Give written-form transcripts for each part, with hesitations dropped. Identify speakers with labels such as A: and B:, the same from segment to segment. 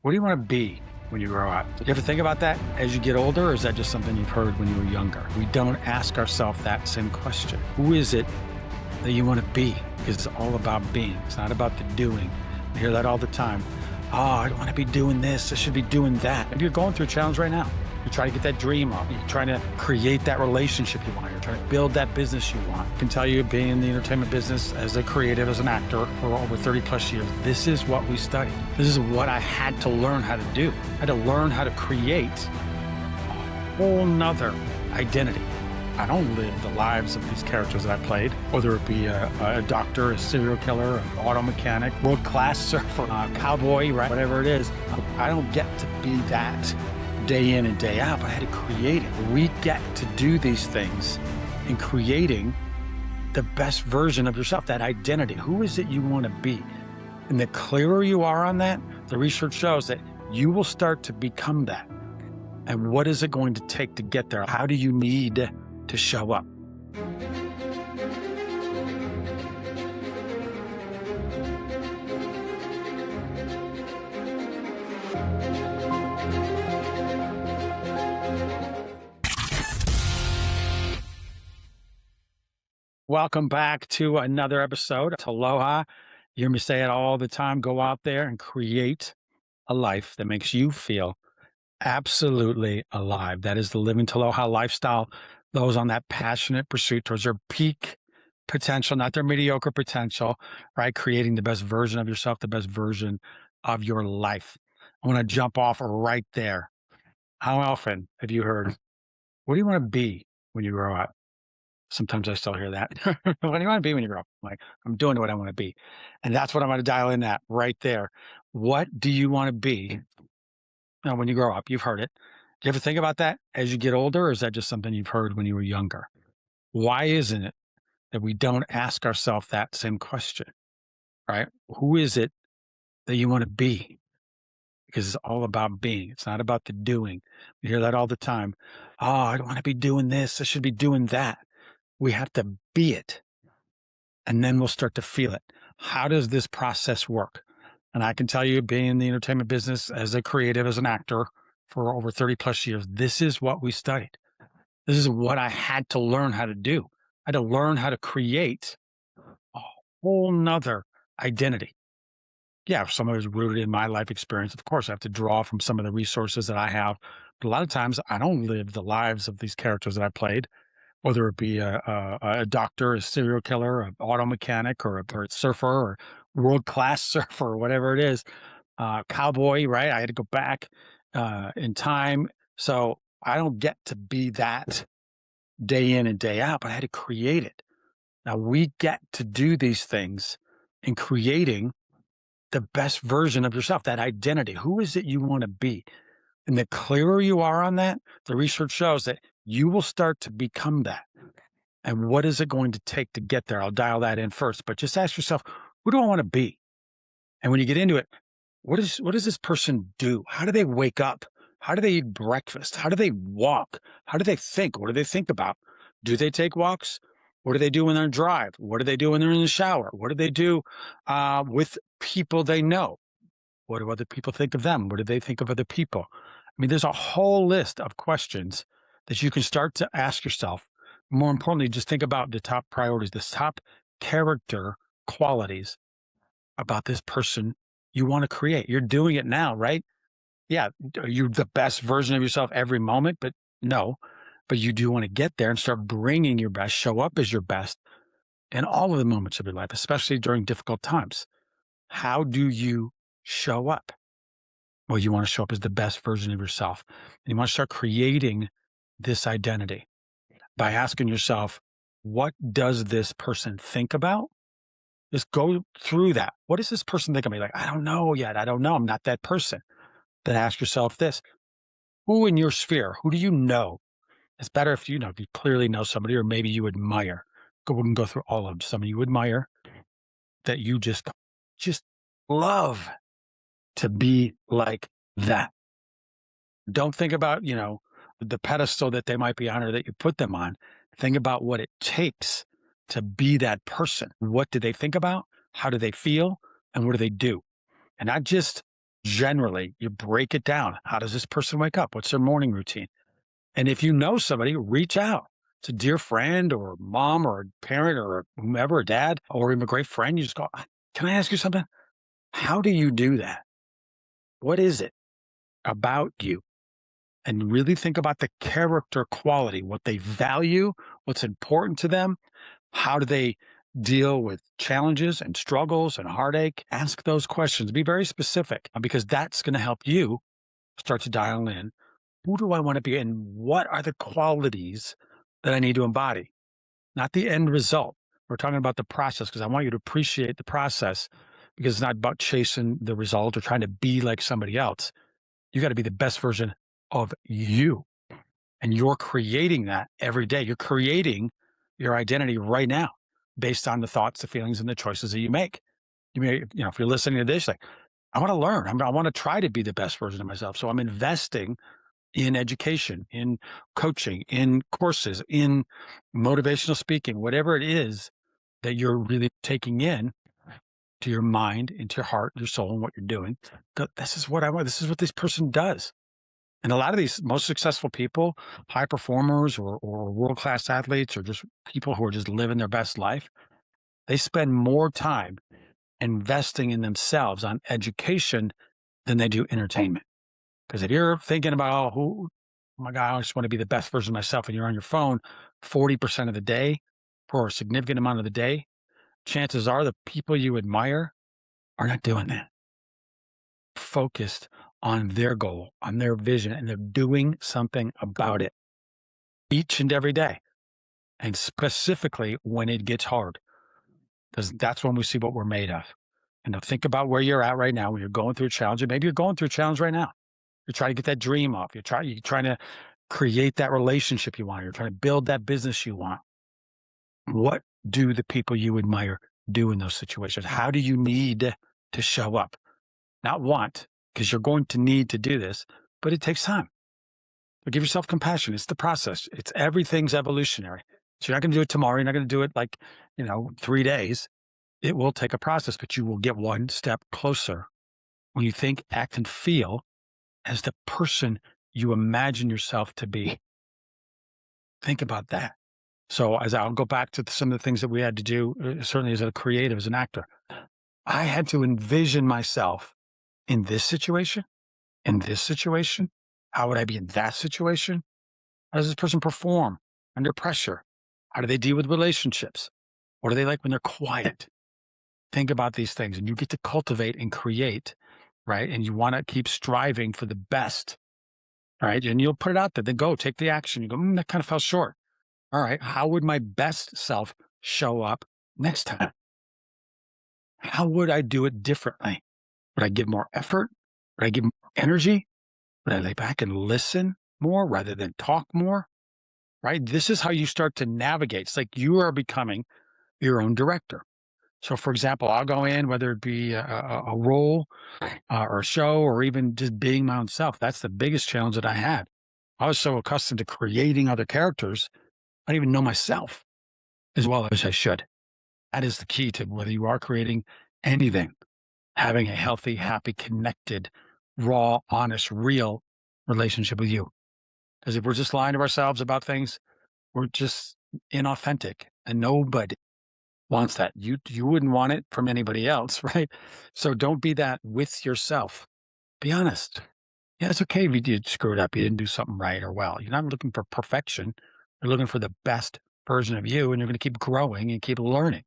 A: What do you want to be when you grow up? Do you ever think about that as you get older, or is that just something you've heard when you were younger? We don't ask ourselves that same question. Who is it that you want to be? Because it's all about being. It's not about the doing. I hear that all the time. Oh, I want to be doing this. I should be doing that. Maybe you're going through a challenge right now. You're trying to get that dream up. You're trying to create that relationship you want. You're trying to build that business you want. I can tell you, being in the entertainment business as a creative, as an actor for over 30 plus years, this is what we studied. This is what I had to learn how to do. I had to learn how to create a whole nother identity. I don't live the lives of these characters that I played, whether it be a doctor, a serial killer, an auto mechanic, world-class surfer, a cowboy, right? Whatever it is. I don't get to be that day in and day out, but I had to create it. We get to do these things in creating the best version of yourself, that identity. Who is it you want to be? And the clearer you are on that, the research shows that you will start to become that. And what is it going to take to get there? How do you need to show up? Welcome back to another episode of Táloha. You hear me say it all the time. Go out there and create a life that makes you feel absolutely alive. That is the Living Táloha lifestyle. Those on that passionate pursuit towards their peak potential, not their mediocre potential, right? Creating the best version of yourself, the best version of your life. I want to jump off right there. How often have you heard, what do you want to be when you grow up? Sometimes I still hear that. What do you want to be when you grow up? Like, I'm doing what I want to be. And that's what I'm going to dial in at right there. What do you want to be when you grow up? You've heard it. Do you ever think about that as you get older, or is that just something you've heard when you were younger? Why isn't it that we don't ask ourselves that same question, right? Who is it that you want to be? Because it's all about being. It's not about the doing. We hear that all the time. Oh, I don't want to be doing this. I should be doing that. We have to be it, and then we'll start to feel it. How does this process work? And I can tell you, being in the entertainment business as a creative, as an actor for over 30 plus years, this is what we studied. This is what I had to learn how to do. I had to learn how to create a whole nother identity. Yeah, some of it is rooted in my life experience. Of course, I have to draw from some of the resources that I have. But a lot of times I don't live the lives of these characters that I played, whether it be a doctor, a serial killer, an auto mechanic, or a surfer, or world-class surfer, or whatever it is, cowboy, right? I had to go back in time. So I don't get to be that day in and day out, but I had to create it. Now we get to do these things in creating the best version of yourself, that identity. Who is it you want to be? And the clearer you are on that, the research shows that you will start to become that. And what is it going to take to get there? I'll dial that in first, but just ask yourself, who do I want to be? And when you get into it, what does this person do? How do they wake up? How do they eat breakfast? How do they walk? How do they think? What do they think about? Do they take walks? What do they do when they're on drive? What do they do when they're in the shower? What do they do with people they know? What do other people think of them? What do they think of other people? I mean, there's a whole list of questions that you can start to ask yourself. More importantly, just think about the top priorities, the top character qualities about this person you want to create. You're doing it now, right? Yeah. Are you the best version of yourself every moment? But no, but you do want to get there and start bringing your best, show up as your best in all of the moments of your life, especially during difficult times. How do you show up? Well, you want to show up as the best version of yourself. And you want to start creating this identity by asking yourself, what does this person think about? Just go through that. What does this person think of me? Like, I don't know yet. I don't know. I'm not that person. Then ask yourself this: who in your sphere, who do you know? It's better if if you clearly know somebody, or maybe you admire. We can go through all of them. Somebody you admire that you just love to be like that. Don't think about, the pedestal that they might be on or that you put them on. Think about what it takes to be that person. What do they think about? How do they feel? And what do they do? And not just Generally, you break it down. How does this person wake up? What's their morning routine? And if you know somebody, reach out. It's a dear friend or mom or a parent or whomever, a dad, or even a great friend. You just go, can I ask you something? How do you do that? What is it about you? And really think about the character quality, what they value, what's important to them. How do they deal with challenges and struggles and heartache? Ask those questions. Be very specific because that's going to help you start to dial in. Who do I want to be? And what are the qualities that I need to embody? Not the end result. We're talking about the process because I want you to appreciate the process because it's not about chasing the result or trying to be like somebody else. You got to be the best version of you. And you're creating that every day. You're creating your identity right now based on the thoughts, the feelings, and the choices that you make. You may, if you're listening to this, like, I want to learn. I want to try to be the best version of myself. So I'm investing in education, in coaching, in courses, in motivational speaking, whatever it is that you're really taking in to your mind, into your heart, your soul, and what you're doing. This is what I want. This is what this person does. And a lot of these most successful people, high performers or world-class athletes, or just people who are just living their best life, they spend more time investing in themselves on education than they do entertainment. Because if you're thinking about, oh my God, I just want to be the best version of myself, and you're on your phone 40% of the day for a significant amount of the day, chances are the people you admire are not doing that. Focused on their goal, on their vision, and they're doing something about it each and every day. And specifically when it gets hard, because that's when we see what we're made of. And think about where you're at right now when you're going through a challenge. And maybe you're going through a challenge right now. You're trying to get that dream off. You're trying to create that relationship you want. You're trying to build that business you want. What do the people you admire do in those situations? How do you need to show up? Not want, because you're going to need to do this, but it takes time. So give yourself compassion. It's the process. Everything's evolutionary. So you're not going to do it tomorrow. You're not going to do it like, 3 days. It will take a process, but you will get one step closer when you think, act, and feel as the person you imagine yourself to be. Think about that. So as I'll go back to some of the things that we had to do, certainly as a creative, as an actor, I had to envision myself in this situation, in this situation. How would I be in that situation? How does this person perform under pressure? How do they deal with relationships? What are they like when they're quiet? Think about these things, and you get to cultivate and create, right? And you want to keep striving for the best, right? And you'll put it out there. Then go take the action. You go, that kind of fell short. All right. How would my best self show up next time? How would I do it differently? Would I give more effort? Would I give more energy? Would I lay back and listen more rather than talk more? Right? This is how you start to navigate. It's like you are becoming your own director. So, for example, I'll go in, whether it be a role or a show or even just being my own self. That's the biggest challenge that I had. I was so accustomed to creating other characters, I didn't even know myself as well as I should. That is the key to whether you are creating anything, having a healthy, happy, connected, raw, honest, real relationship with you. Because if we're just lying to ourselves about things, we're just inauthentic, and nobody wants that. You wouldn't want it from anybody else, right? So don't be that with yourself. Be honest. Yeah, it's okay if you did screw it up. You didn't do something right or well. You're not looking for perfection. You're looking for the best version of you, and you're going to keep growing and keep learning.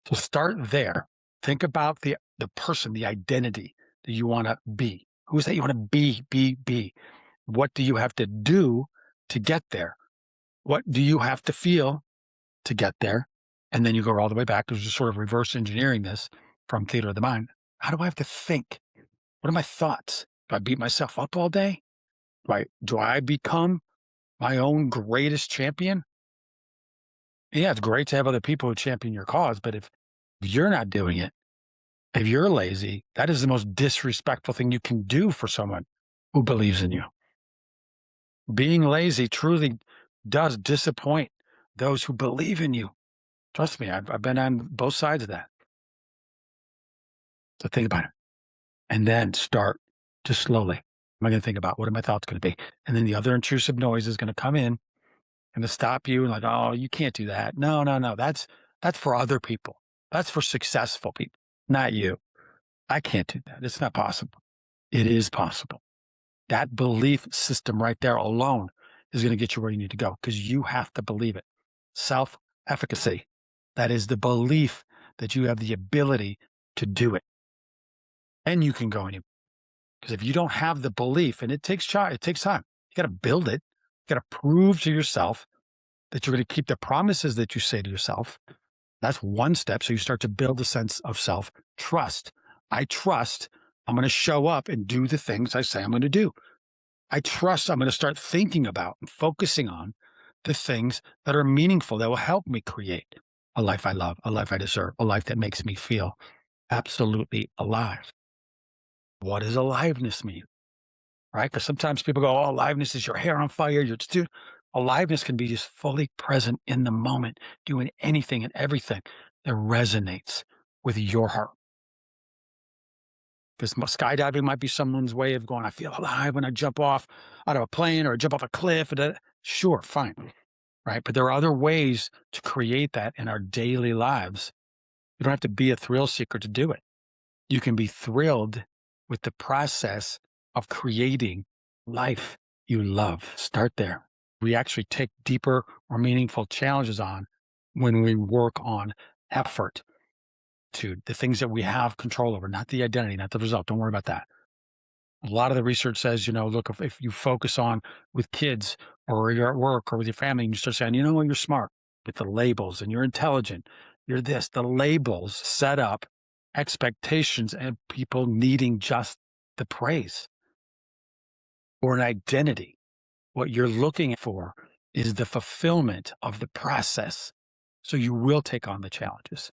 A: So start there. Think about the person, the identity that you want to be. Who is that you want to be? What do you have to do to get there? What do you have to feel to get there? And then you go all the way back because you're sort of reverse engineering this from theater of the mind. How do I have to think? What are my thoughts? Do I beat myself up all day? Do I become my own greatest champion? Yeah, it's great to have other people who champion your cause, but if you're not doing it, if you're lazy, that is the most disrespectful thing you can do for someone who believes in you. Being lazy truly does disappoint those who believe in you. Trust me, I've been on both sides of that. So think about it. And then start just slowly. Am I going to think about what are my thoughts going to be? And then the other intrusive noise is going to come in and to stop you and like, oh, you can't do that. No, no, no. That's for other people. That's for successful people, not you. I can't do that. It's not possible. It is possible. That belief system right there alone is going to get you where you need to go because you have to believe it. Self efficacy. That is the belief that you have the ability to do it. And you can go anywhere. Because if you don't have the belief, and it takes time, you got to build it. You got to prove to yourself that you're going to keep the promises that you say to yourself. That's one step. So you start to build a sense of self trust. I trust I'm going to show up and do the things I say I'm going to do. I trust I'm going to start thinking about and focusing on the things that are meaningful that will help me create a life I love, a life I deserve, a life that makes me feel absolutely alive. What does aliveness mean? Right? Because sometimes people go, oh, aliveness is your hair on fire. You're just doing aliveness can be just fully present in the moment, doing anything and everything that resonates with your heart. Because skydiving might be someone's way of going, I feel alive when I jump off out of a plane or jump off a cliff. Sure, fine. Right. But there are other ways to create that in our daily lives. You don't have to be a thrill seeker to do it. You can be thrilled with the process of creating life you love. Start there. We actually take deeper or meaningful challenges on when we work on effort to the things that we have control over, not the identity, not the result. Don't worry about that. A lot of the research says, look, if you focus on with kids or you're at work or with your family and you start saying, you know what, you're smart with the labels and you're intelligent, you're this, the labels set up expectations and people needing just the praise or an identity. What you're looking for is the fulfillment of the process. So you will take on the challenges.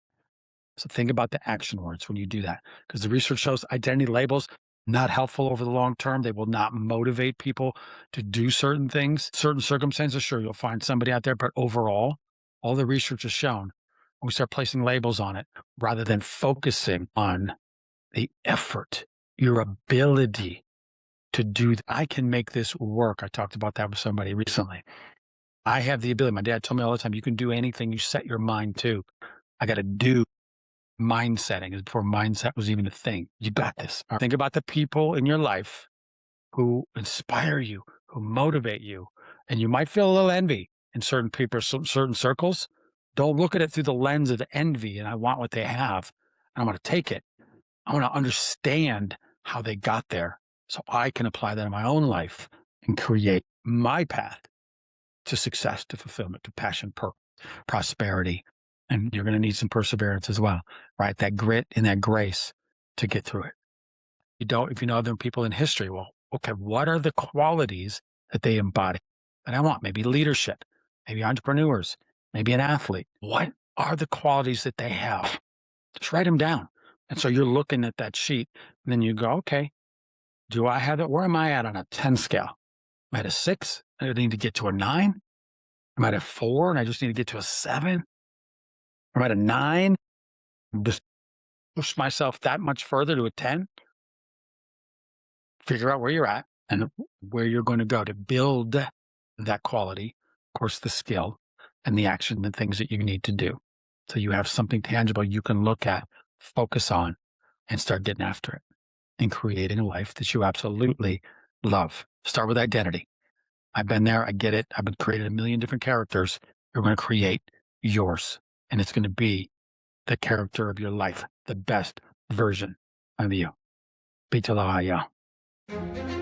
A: So think about the action words when you do that, because the research shows identity labels not helpful over the long term. They will not motivate people to do certain things, certain circumstances. Sure, you'll find somebody out there, but overall, all the research has shown when we start placing labels on it rather than focusing on the effort, your ability to do. I can make this work. I talked about that with somebody recently. I have the ability. My dad told me all the time, you can do anything you set your mind to. I got to do. Mind setting is before mindset was even a thing. You got this. Think about the people in your life who inspire you, who motivate you. And you might feel a little envy in certain people, certain circles. Don't look at it through the lens of envy and I want what they have. And I'm going to take it. I want to understand how they got there so I can apply that in my own life and create my path to success, to fulfillment, to passion, purpose, prosperity. And you're going to need some perseverance as well, right? That grit and that grace to get through it. If you know other people in history, well, okay, what are the qualities that they embody that I want? Maybe leadership, maybe entrepreneurs, maybe an athlete. What are the qualities that they have? Just write them down. And so you're looking at that sheet and then you go, okay, do I have it? Where am I at on a 10 scale? Am I at a 6? I need to get to a 9. Am I at a 4 and I just need to get to a 7? I'm at a 9, just push myself that much further to a 10. Figure out where you're at and where you're going to go to build that quality, of course, the skill and the action and things that you need to do. So you have something tangible you can look at, focus on, and start getting after it and creating a life that you absolutely love. Start with identity. I've been there. I get it. I've been created a million different characters. You're going to create yours, and it's going to be the character of your life, the best version of you. Be Táloha, y'all.